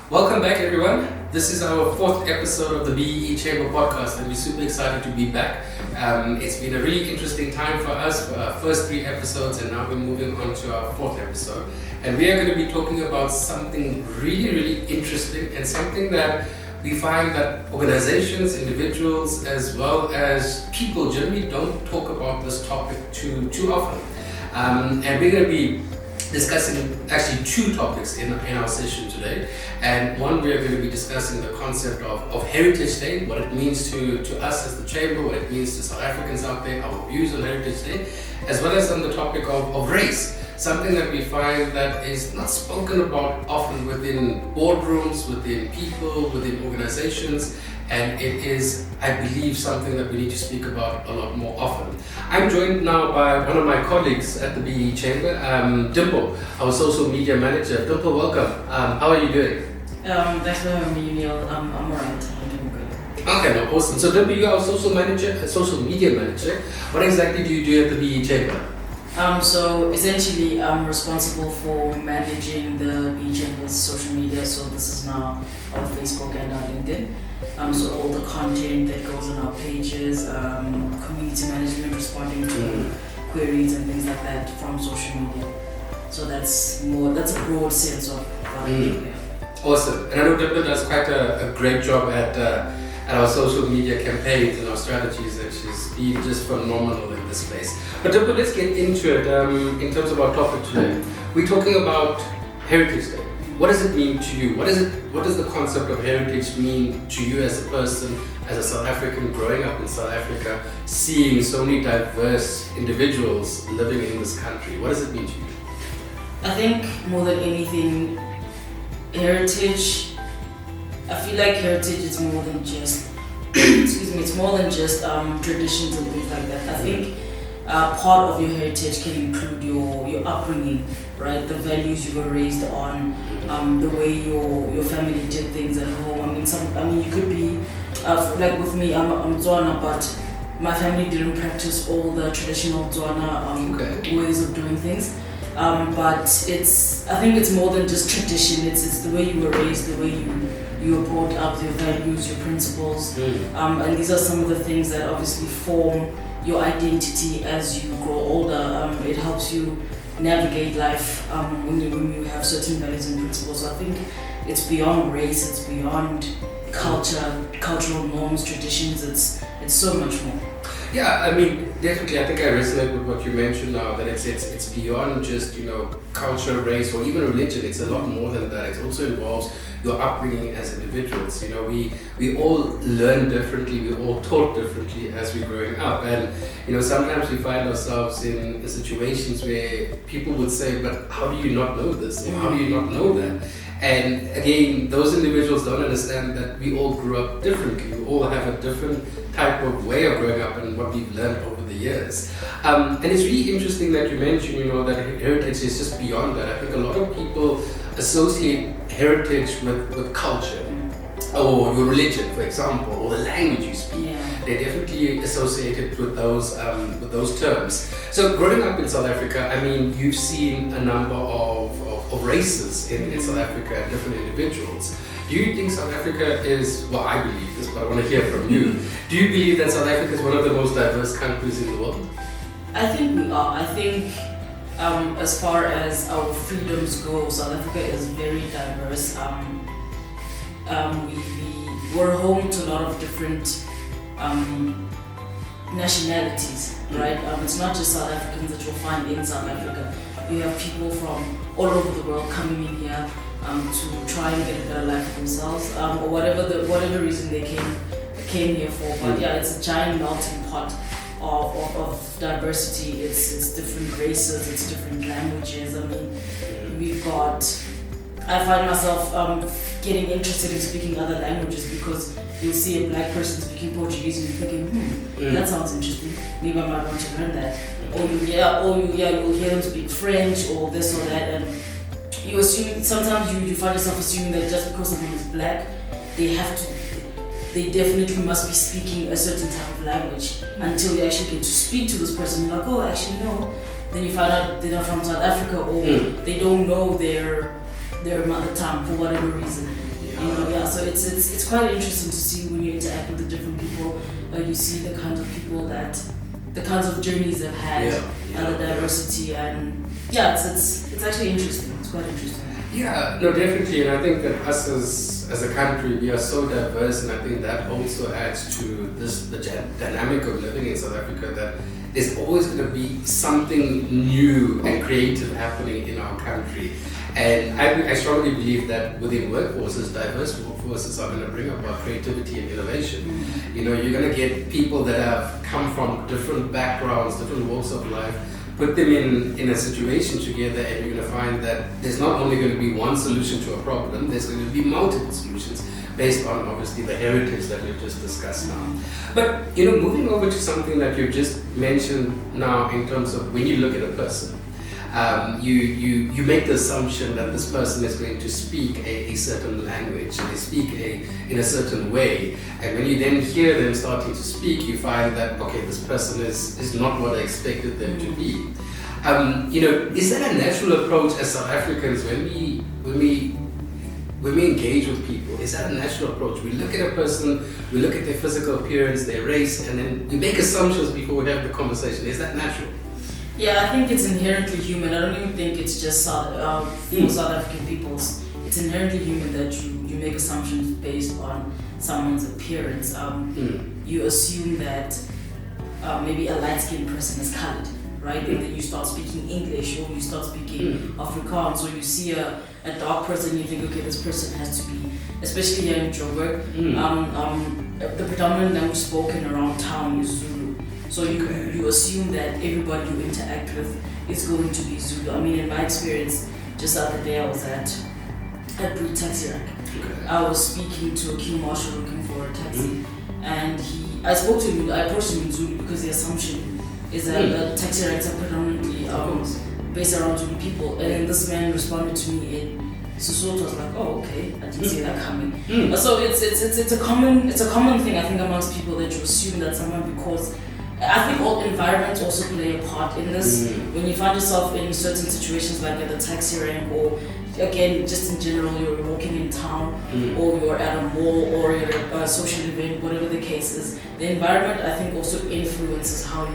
Welcome back, everyone. This is our fourth episode of the BEE Chamber podcast, and we're super excited to be back. It's been a really interesting time for us for our first three episodes, and now we're moving on to our fourth episode. And we are going to be talking about something really, really interesting and something that we find that organizations, individuals, as well as people generally don't talk about this topic too often. And we're going to be discussing actually two topics in our session today. And one, we are going to be discussing the concept of Heritage Day, what it means to us as the Chamber, what it means to South Africans out there, our views on Heritage Day, as well as on the topic of race, something that we find that is not spoken about often within boardrooms, within people, within organizations, and it is, I believe, something that we need to speak about a lot more often. I'm joined now by one of my colleagues at the BEE Chamber, Dimple, our social media manager. Dimple, welcome. How are you doing? Thanks for having me, Neil. I'm alright. I'm doing good. Okay, no, awesome. So Dimple, you are a social media manager. What exactly do you do at the BEE Chamber? So essentially, I'm responsible for managing the BEE Chamber's social media. So this is now our Facebook and our LinkedIn. So all the content that goes on our pages, community management, responding to queries and things like that from social media. So that's a broad sense of our media. Awesome. And I know Dimple does quite a great job at our social media campaigns and our strategies, and she's been just phenomenal in this space. But Dimple, let's get into it in terms of our topic today. We're talking about Heritage Day. What does it mean to you? What does the concept of heritage mean to you as a person, as a South African growing up in South Africa, seeing so many diverse individuals living in this country? What does it mean to you? I think more than anything, heritage, I feel like heritage is more than just it's more than just traditions and things like that. I think part of your heritage can include your upbringing, right? The values you were raised on, the way your family did things at home. You could be like with me, I'm Tswana, but my family didn't practice all the traditional Tswana ways of doing things. But I think it's more than just tradition. It's the way you were raised, the way you were brought up, your values, your principles, and these are some of the things that obviously form your identity as you grow older. It helps you navigate life when you have certain values and principles. So I think it's beyond race, it's beyond culture, cultural norms, traditions. It's so much more. Yeah, definitely. I think I resonate with what you mentioned now, that it's beyond just culture, race, or even religion. It's a lot more than that. It also involves your upbringing as individuals. We all learn differently. We all taught differently as we're growing up, and sometimes we find ourselves in situations where people would say, "But how do you not know this? Or how do you not know that?" And again, those individuals don't understand that we all grew up differently. We all have a different type of way of growing up and what we've learned over the years. And it's really interesting that you mentioned, that heritage is just beyond that. I think a lot of people associate heritage with culture or your religion, for example, or the language you speak. Yeah. They're definitely associated with those terms. So growing up in South Africa, you've seen a number of races in South Africa and different individuals. Do you think South Africa is, well, I believe this, but I want to hear from you. Do you believe that South Africa is one of the most diverse countries in the world? I think we are. I think as far as our freedoms go, South Africa is very diverse. We're home to a lot of different nationalities, right? It's not just South Africans that you'll find in South Africa. You have people from all over the world coming in here to try and get a better life for themselves, or whatever reason they came here for. But yeah, it's a giant melting pot of diversity. It's different races, it's different languages. I find myself getting interested in speaking other languages because you'll see a black person speaking Portuguese and you're thinking, that sounds interesting. Maybe I might want to learn that. You'll hear them speak French or this or that, and you assume, sometimes you find yourself assuming that just because someone is black, they definitely must be speaking a certain type of language until you actually get to speak to this person. You're like, oh, actually no. Then you find out they're not from South Africa, or they don't know their mother tongue for whatever reason. You know, yeah. So it's quite interesting to see when you interact with the different people. You see the kinds of people the kinds of journeys they've had, and the diversity, and it's actually interesting. It's quite interesting. Yeah, no, definitely, and I think that us as a country, we are so diverse, and I think that also adds to the dynamic of living in South Africa, that there's always going to be something new and creative happening in our country. And I strongly believe that within workforces, diverse workforces are going to bring about creativity and innovation. You know, you're going to get people that have come from different backgrounds, different walks of life, put them in a situation together, and you're going to find that there's not only going to be one solution to a problem, there's going to be multiple solutions based on obviously the heritage that we've just discussed now. But, you know, moving over to something that you've just mentioned now in terms of when you look at a person, you make the assumption that this person is going to speak a certain language, they speak in a certain way, and when you then hear them starting to speak, you find that, okay, this person is not what I expected them to be. You know, is that a natural approach as South Africans when we engage with people? Is that a natural approach? We look at a person, we look at their physical appearance, their race, and then we make assumptions before we have the conversation. Is that natural? Yeah, I think it's inherently human. I don't even think it's just South African peoples. It's inherently human that you make assumptions based on someone's appearance. You assume that maybe a light-skinned person is colored, right? And then you start speaking English, or you start speaking Afrikaans, or you see a dark person, you think, okay, this person has to be, especially here in Joburg, the predominant language spoken around town is Zulu. So you assume that everybody you interact with is going to be Zulu. I mean, in my experience, just the other day I was at Breed Taxi Rank. I was speaking to a queue marshal looking for a taxi, and I approached him in Zulu because the assumption is that taxi ranks are predominantly based around Zulu people. And then this man responded to me in Sesotho. I was like, oh, okay, I didn't see that coming. So it's a common thing, I think, amongst people, that you assume that someone, because I think all environments also play a part in this. When you find yourself in certain situations, like at the taxi rank, or again, just in general, you're walking in town, or you're at a mall, or you're at a social event, whatever the case is, the environment, I think, also influences how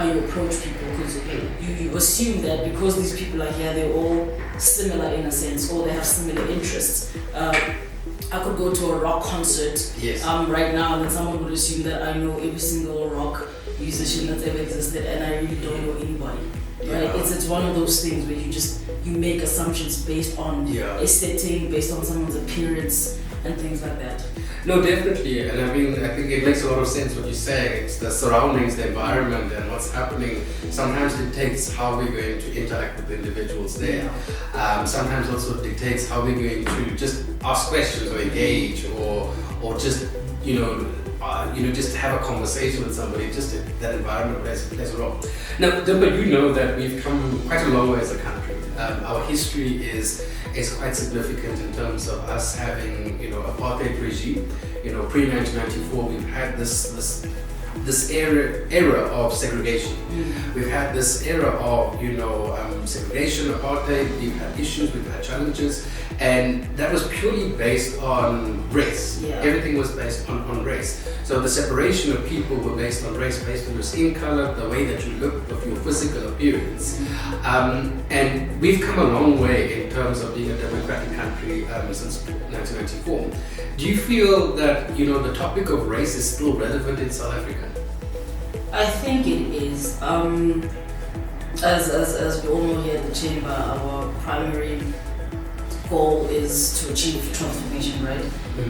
you approach people, because you assume that because these people are here, they're all similar in a sense, or they have similar interests. I could go to a rock concert right now, and then someone would assume that I know every single rock musician that's ever existed, and I really don't know anybody. Right? It's one of those things where you make assumptions based on a setting, based on someone's appearance, and things like that. No, definitely, and I mean, I think it makes a lot of sense what you're saying. It's the surroundings, the environment, and what's happening. Sometimes dictates how we're going to interact with individuals there. Sometimes also dictates how we're going to just ask questions, or engage, or just just have a conversation with somebody. Just that environment plays a role. Now, but you know that we've come quite a long way as a country. Our history is quite significant in terms of us having, apartheid regime. Pre-1994, we've had this era of segregation. We've had this era of, segregation, apartheid. We've had issues, we've had challenges, and that was purely based on race. Everything was based on race. So the separation of people were based on race, based on your skin color, the way that you look, of your physical appearance. And we've come a long way in terms of being a democratic country since 1994. Do you feel that, the topic of race is still relevant in South Africa? I think it is. As we all know here at the Chamber, our primary goal is to achieve transformation, right?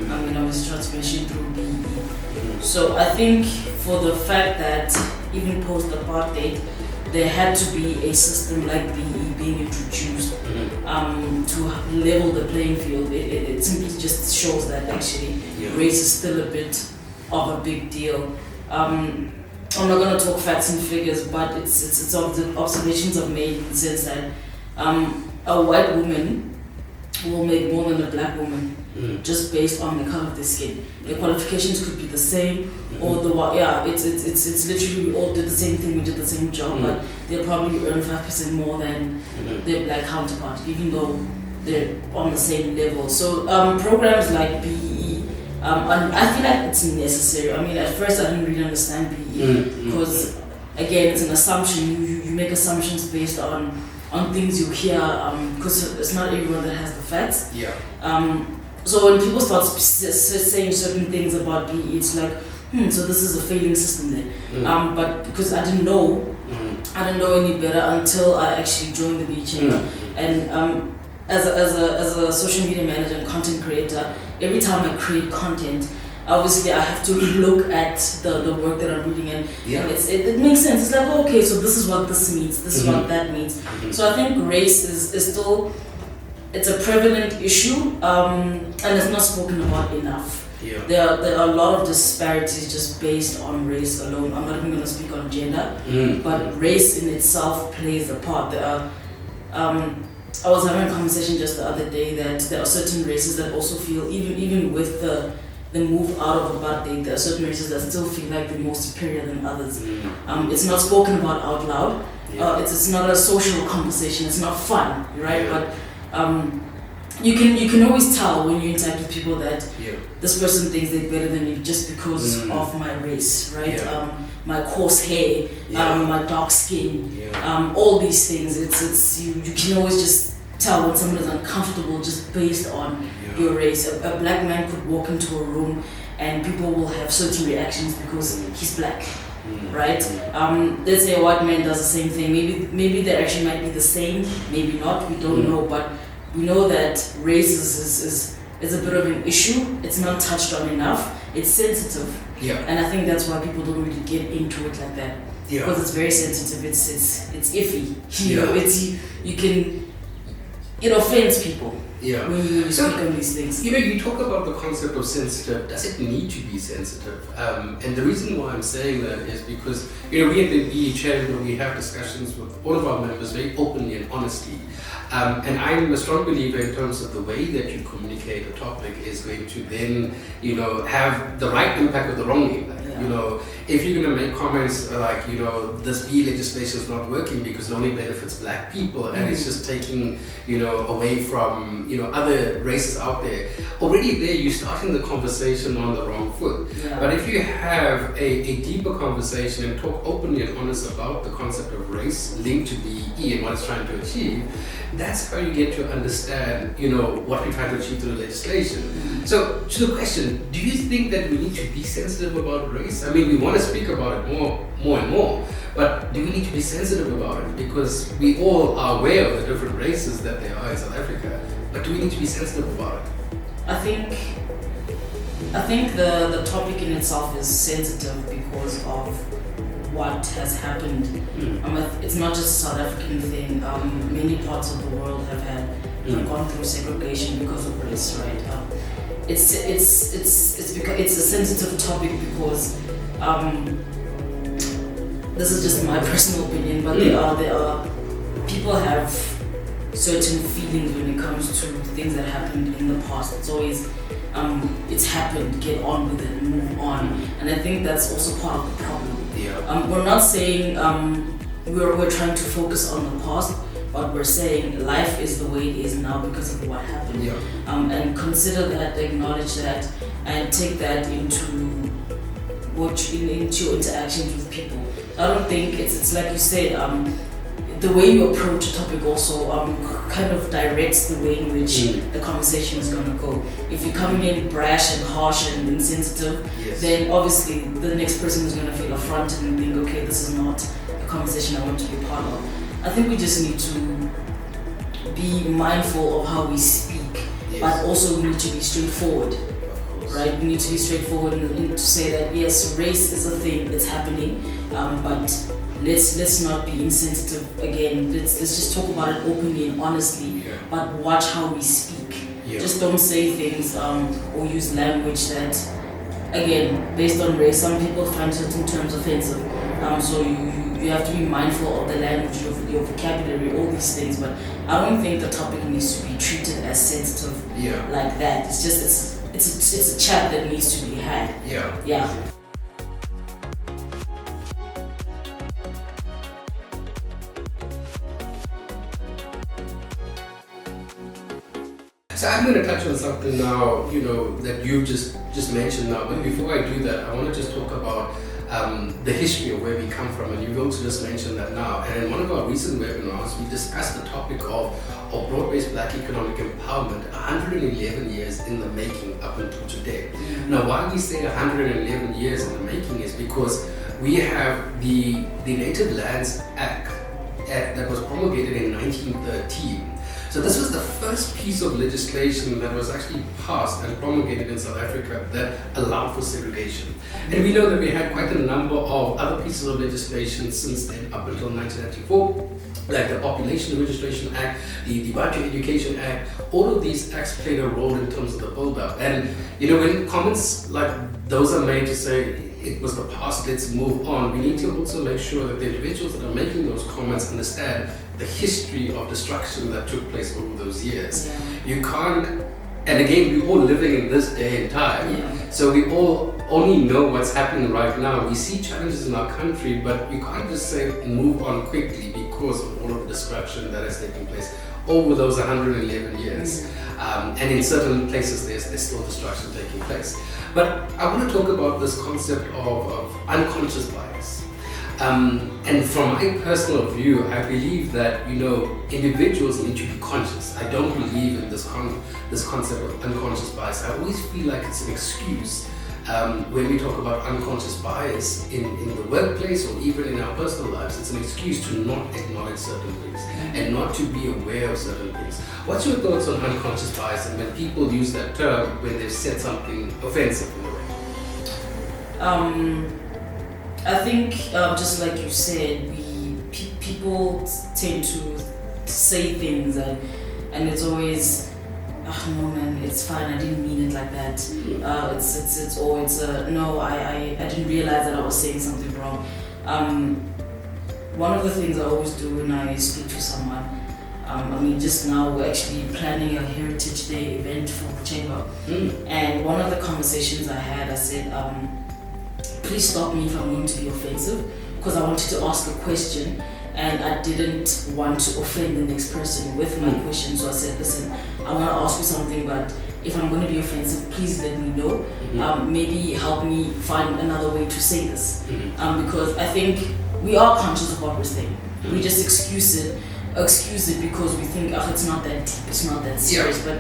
Obviously transformation through BEE. So I think for the fact that even post-apartheid, there had to be a system like BEE being introduced to level the playing field. It simply just shows that actually race is still a bit of a big deal. I'm not going to talk facts and figures, but it's observations I've made in the sense that a white woman will make more than a black woman just based on the color of their skin. Their qualifications could be the same, or it's literally we all did the same thing, we did the same job, but they'll probably earn 5% more than their black counterpart, even though they're on the same level. So programs like BEE, and I feel like it's necessary. I mean, at first I didn't really understand BEE because again, it's an assumption. You make assumptions based on things you hear because it's not everyone that has the facts. Yeah. So when people start saying certain things about BEE, it's like, so this is a failing system then. But because I didn't know any better until I actually joined the BEE Chamber. And as a social media manager and content creator, every time I create content, obviously I have to look at the work that I'm reading and it makes sense. It's like, okay, so this is what this means, this is what that means. So I think race is still, it's a prevalent issue and it's not spoken about enough. Yeah. There are a lot of disparities just based on race alone. I'm not even going to speak on gender, but race in itself plays a part. There are, I was having a conversation just the other day that there are certain races that also feel, even with the move out of apartheid, there are certain races that still feel like they're more superior than others. It's not spoken about out loud. It's not a social conversation. It's not fun, right? But you can always tell when you interact with people that this person thinks they're better than you just because of my race, right? My coarse hair, my dark skin, all these things. It's you can always just tell when someone is uncomfortable just based on your race. A black man could walk into a room and people will have certain reactions because he's black. Right? Let's say a white man does the same thing. Maybe they actually might be the same, maybe not, we don't know, but we know that race is a bit of an issue. It's not touched on enough. It's sensitive. And I think that's why people don't really get into it like that. Because it's very sensitive. It's iffy. You know, it offends people. When you speak on these things. You talk about the concept of sensitive. Does it need to be sensitive? And the reason why I'm saying that is because we at the BEE Chamber, we have discussions with all of our members very openly and honestly. And I'm a strong believer in terms of the way that you communicate a topic is going to then, have the right impact or the wrong impact. If you're going to make comments like, this BEE legislation is not working because it only benefits black people and it's just taking, away from, other races out there, already there you're starting the conversation on the wrong foot. But if you have a deeper conversation and talk openly and honest about the concept of race linked to BEE and what it's trying to achieve, that's how you get to understand, what we're trying to achieve through the legislation. So, to the question, do you think that we need to be sensitive about race? I mean, we want to speak about it more and more, but do we need to be sensitive about it? Because we all are aware of the different races that there are in South Africa, but do we need to be sensitive about it? I think the topic in itself is sensitive because of what has happened. It's not just a South African thing. Many parts of the world have gone through segregation because of race, right? It's a sensitive topic because this is just my personal opinion, but there are people have certain feelings when it comes to things that happened in the past. It's always it's happened, get on with it, move on. And I think that's also part of the problem. We're not saying we're trying to focus on the past, but we're saying life is the way it is now because of what happened. And consider that, acknowledge that, and take that into your interactions with people. I don't think it's like you said, the way you approach a topic also kind of directs the way in which the conversation is going to go. If you're coming in brash and harsh and insensitive, then obviously the next person is going to feel affronted and think, okay, this is not a conversation I want to be part of. I think we just need to be mindful of how we speak, but also we need to be straightforward. Right? We need to be straightforward and to say that yes, race is a thing, it's happening, but let's not be insensitive again. Let's just talk about it openly and honestly, but watch how we speak. Just don't say things or use language that, again, based on race, some people find certain terms offensive. So you have to be mindful of the language, your vocabulary, all these things. But I don't think the topic needs to be treated as sensitive like that. It's just it's a chat that needs to be had. So I'm going to touch on something now, that you just mentioned now. But before I do that, I want to just talk about the history of where we come from, and you've also just mentioned that now. And in one of our recent webinars, we discussed the topic of broad-based Black economic empowerment, 111 years in the making up until today. Now, why we say 111 years in the making is because we have the Native Lands Act that was promulgated in 1913. So this was the first piece of legislation that was actually passed and promulgated in South Africa that allowed for segregation. And we know that we had quite a number of other pieces of legislation since then up until 1994, like the Population Registration Act, the Right to Education Act. All of these acts played a role in terms of the build-up. And when comments like those are made to say, it was the past, let's move on, we need to also make sure that the individuals that are making those comments understand the history of destruction that took place over those years. Yeah. You can't, and again, we're all living in this day and time, so we all only know what's happening right now. We see challenges in our country, but we can't just say move on quickly because of all of the destruction that has taken place over those 111 years. And in certain places there's still destruction taking place. But I want to talk about this concept of unconscious bias. And from my personal view, I believe that individuals need to be conscious. I don't believe in this concept of unconscious bias. I always feel like it's an excuse when we talk about unconscious bias in the workplace or even in our personal lives. It's an excuse to not acknowledge certain things and not to be aware of certain things. What's your thoughts on unconscious bias and when people use that term when they've said something offensive in a way? I think just like you said, people tend to say things and it's always, oh no man, it's fine, I didn't mean it like that. No, I didn't realize that I was saying something wrong. One of the things I always do when I speak to someone, just now we're actually planning a Heritage Day event for the chamber. And one of the conversations I had, I said, please stop me if I'm going to be offensive, because I wanted to ask a question and I didn't want to offend the next person with my question. So I said, listen, I want to ask you something, but if I'm going to be offensive, please let me know. Maybe help me find another way to say this. Because I think we are conscious of what we're saying. We just excuse it because we think, it's not that deep, it's not that serious. But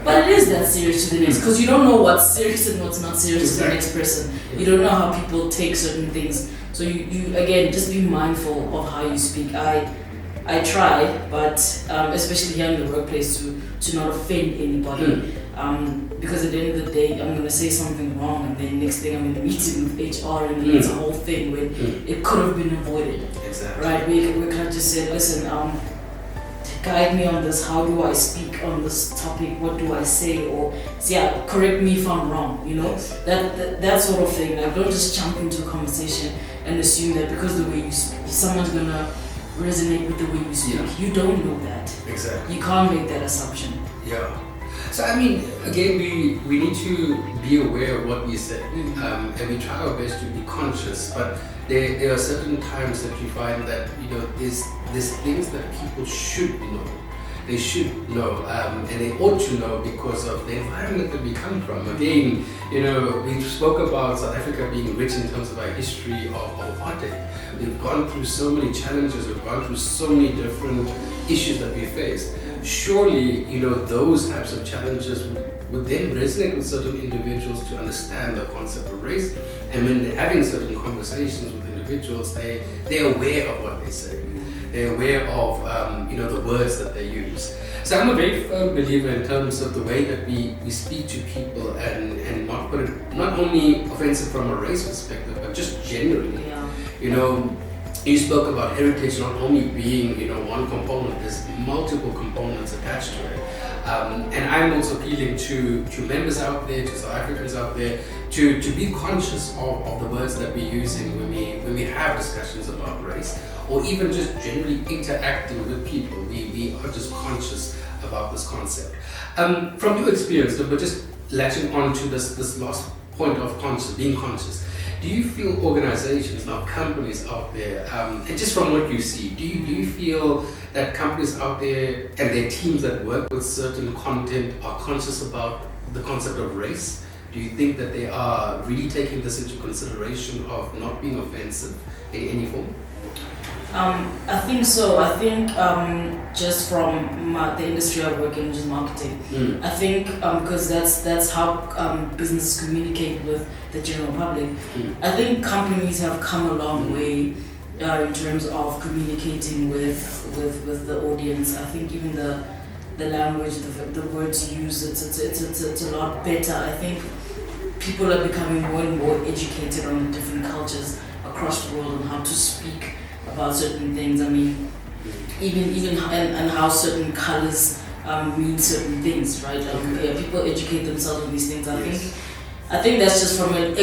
but it is that serious to the next, because you don't know what's serious and what's not serious to the next person. You don't know how people take certain things. So you again, just be mindful of how you speak. I try, but especially here in the workplace, to not offend anybody. Because at the end of the day, I'm going to say something wrong, and then next thing I'm in a meeting with HR, and then it's a whole thing when it could have been avoided. Exactly. Right? We can't just say, listen, guide me on this. How do I speak on this topic? What do I say? Or correct me if I'm wrong. That sort of thing. Like, don't just jump into a conversation and assume that because the way you speak, someone's gonna resonate with the way you speak. You don't know that. Exactly. You can't make that assumption. Yeah. So again, we need to be aware of what we say, and we try our best to be conscious. But there are certain times that you find that there's things that people should know. They should know, and they ought to know because of the environment that we come from. Again, we spoke about South Africa being rich in terms of our history of apartheid. We've gone through so many challenges. We've gone through so many different issues that we faced. Surely, those types of challenges would then resonate with certain individuals to understand the concept of race. And when they're having certain conversations with individuals, they're aware of what they say. They're aware of the words that they use. So I'm a very firm believer in terms of the way that we speak to people and not put it not only offensive from a race perspective, but just generally. You spoke about heritage not only being one component. There's multiple components attached to it. And I'm also appealing to members out there, to South Africans out there, to be conscious of the words that we're using when we have discussions about race, or even just generally interacting with people. We are just conscious about this concept. From your experience, but just latching on to this last point of being conscious. Do you feel organizations, now companies out there, and just from what you see, do you feel that companies out there and their teams that work with certain content are conscious about the concept of race? Do you think that they are really taking this into consideration of not being offensive in any form? I think so. I think just from the industry I work in, which is marketing, I think because that's how businesses communicate with the general public. I think companies have come a long way in terms of communicating with the audience. I think even the language, the words used, it's a lot better. I think people are becoming more and more educated on the different cultures across the world and how to speak about certain things. I mean, even and how certain colors mean certain things, right? Yeah, people educate themselves on these things. I think that's just from an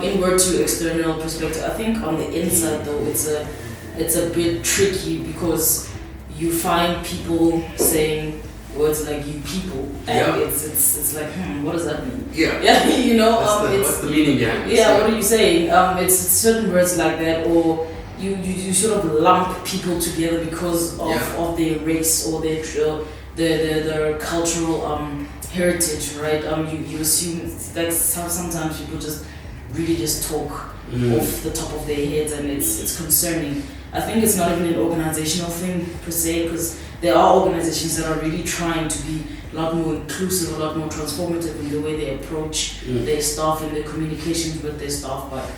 inward to external perspective. I think on the inside though, it's a bit tricky because you find people saying words like "you people," and it's like, what does that mean? Yeah, you know, what's the meaning behind it? Yeah, what are you saying? It's certain words like that, or you sort of lump people together because of their race or their cultural heritage, right? You assume that sometimes people just really just talk off the top of their heads, and it's concerning. I think it's not even an organizational thing per se, because there are organizations that are really trying to be a lot more inclusive, a lot more transformative in the way they approach their staff and their communications with their staff, but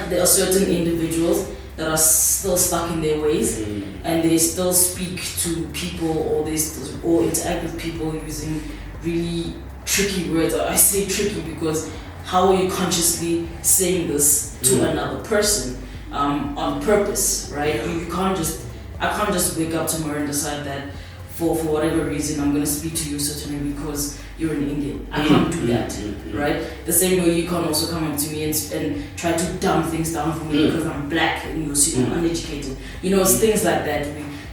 there are certain individuals that are still stuck in their ways, and they still speak to people or interact with people using really tricky words. I say tricky because how are you consciously saying this to another person on purpose, right? I can't just wake up tomorrow and decide that for whatever reason I'm going to speak to you certainly because you're an Indian. I can't do that, right? The same way you can't also come up to me and try to dumb things down for me because I'm black and you're super uneducated. You know, it's things like that.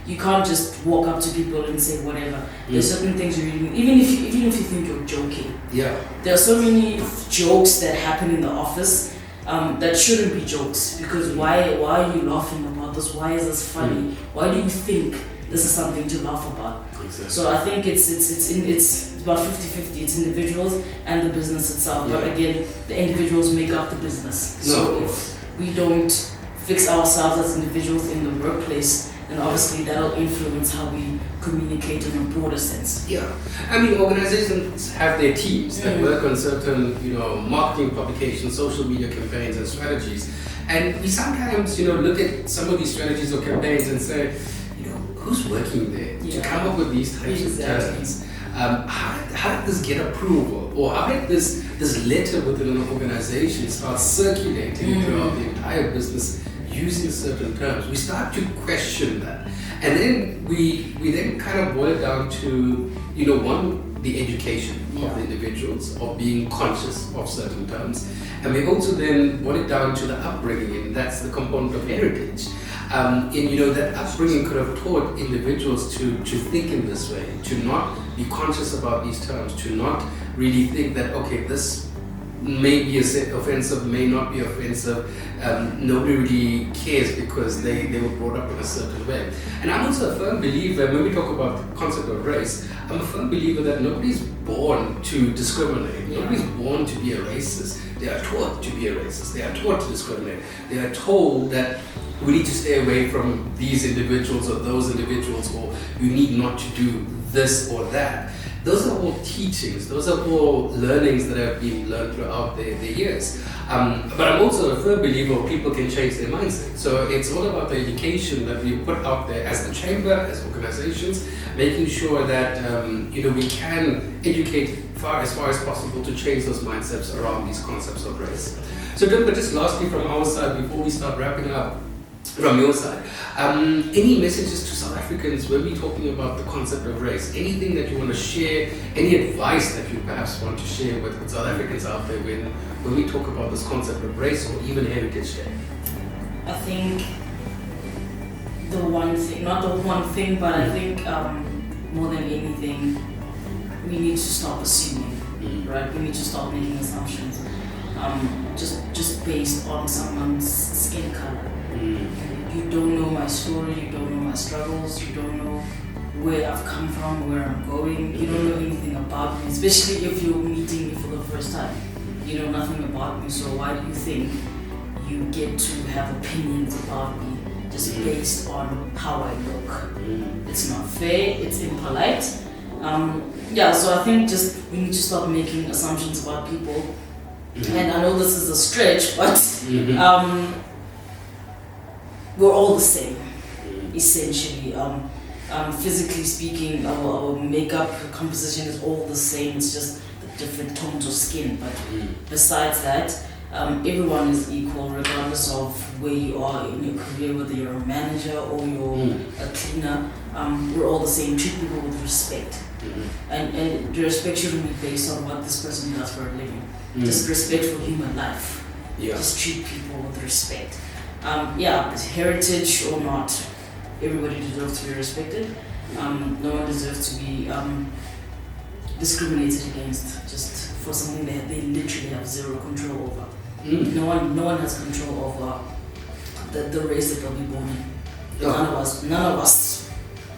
You can't just walk up to people and say whatever. There's certain things you really, even if you think you're joking. Yeah. There are so many jokes that happen in the office that shouldn't be jokes, because why are you laughing about this? Why is this funny? Why do you think this is something to laugh about? Exactly. So I think it's about 50-50. It's individuals and the business itself. But again, the individuals make up the business. So if we don't fix ourselves as individuals in the workplace, then obviously that'll influence how we communicate in a broader sense. Yeah, I mean, organizations have their teams that work on certain, marketing publications, social media campaigns, and strategies. And we sometimes, look at some of these strategies or campaigns and say, who's working there to come up with these types of terms? How did this get approval, or how did this letter within an organization start circulating throughout the entire business using certain terms? We start to question that, and then we then kind of boil it down to one, the education of the individuals, of being conscious of certain terms, and we also then boil it down to the upbringing, and that's the component of heritage. That upbringing could have taught individuals to think in this way, to not be conscious about these terms, to not really think that, okay, this may be offensive, may not be offensive. Nobody really cares because they were brought up in a certain way. And I'm also a firm believer, when we talk about the concept of race, I'm a firm believer that nobody's born to discriminate. Nobody's born to be a racist. They are taught to be a racist. They are taught to discriminate. They are told that we need to stay away from these individuals or those individuals, or you need not to do this or that. Those are all teachings, those are all learnings that have been learned throughout their years. But I'm also a firm believer people can change their mindset. So it's all about the education that we put out there as the chamber, as organizations, making sure that we can educate as far as possible to change those mindsets around these concepts of race. So Dimba, just lastly from our side, before we start wrapping up, from your side, any messages to South Africans when we're talking about the concept of race? Anything that you want to share? Any advice that you perhaps want to share with South Africans out there when we talk about this concept of race or even Heritage Day? I think the one thing, not the one thing, but I think more than anything, we need to stop assuming, right? We need to stop making assumptions. just based on someone's skin color. You don't know my story, you don't know my struggles, you don't know where I've come from, where I'm going, you don't know anything about me, especially if you're meeting me for the first time. You know nothing about me, so why do you think you get to have opinions about me just based on how I look? It's not fair, it's impolite. So I think just we need to stop making assumptions about people. And I know this is a stretch, but we're all the same, essentially. Physically speaking, our makeup composition is all the same. It's just the different tones of skin. But besides that, everyone is equal, regardless of where you are in your career, whether you're a manager or you're a cleaner. We're all the same. Treat people with respect. And the respect shouldn't be based on what this person does for a living. Just respect for human life. Just treat people with respect. Heritage or not, everybody deserves to be respected. No one deserves to be discriminated against just for something that they literally have zero control over. No one has control over the race that they'll be born in. None of us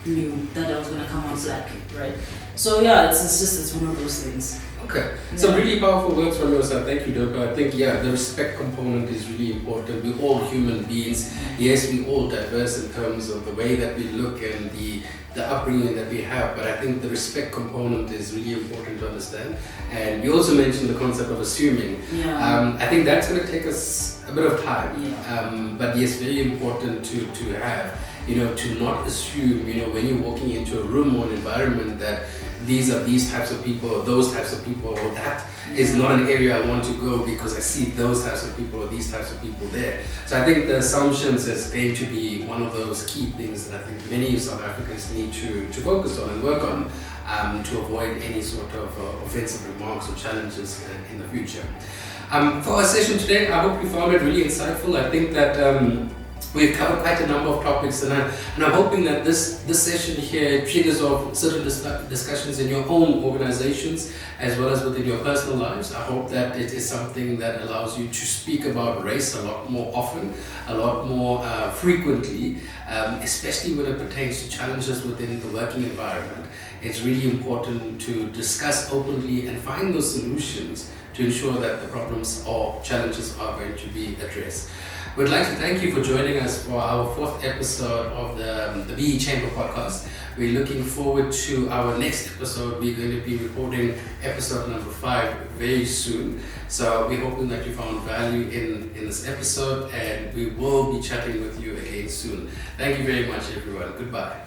knew that I was gonna come out black, right? So it's one of those things. Okay, some really powerful words from your side. Thank you, Doka. I think the respect component is really important. We're all human beings. Yes, we're all diverse in terms of the way that we look and the upbringing that we have, but I think the respect component is really important to understand. And you also mentioned the concept of assuming. I think that's going to take us a bit of time, but yes, very important to have, to not assume, when you're walking into a room or an environment that these are these types of people or those types of people, or that is not an area I want to go because I see those types of people or these types of people there. So I think the assumptions is going to be one of those key things that I think many South Africans need to focus on and work on to avoid any sort of offensive remarks or challenges in the future. For our session today, I hope you found it really insightful. I think that we've covered quite a number of topics, and I'm hoping that this session here triggers off certain discussions in your own organizations as well as within your personal lives. I hope that it is something that allows you to speak about race a lot more often, a lot more frequently, especially when it pertains to challenges within the working environment. It's really important to discuss openly and find those solutions to ensure that the problems or challenges are going to be addressed. We'd like to thank you for joining us for our 4th episode of the BE Chamber podcast. We're looking forward to our next episode. We're going to be recording episode number 5 very soon. So we're hoping that you found value in this episode, and we will be chatting with you again soon. Thank you very much, everyone. Goodbye.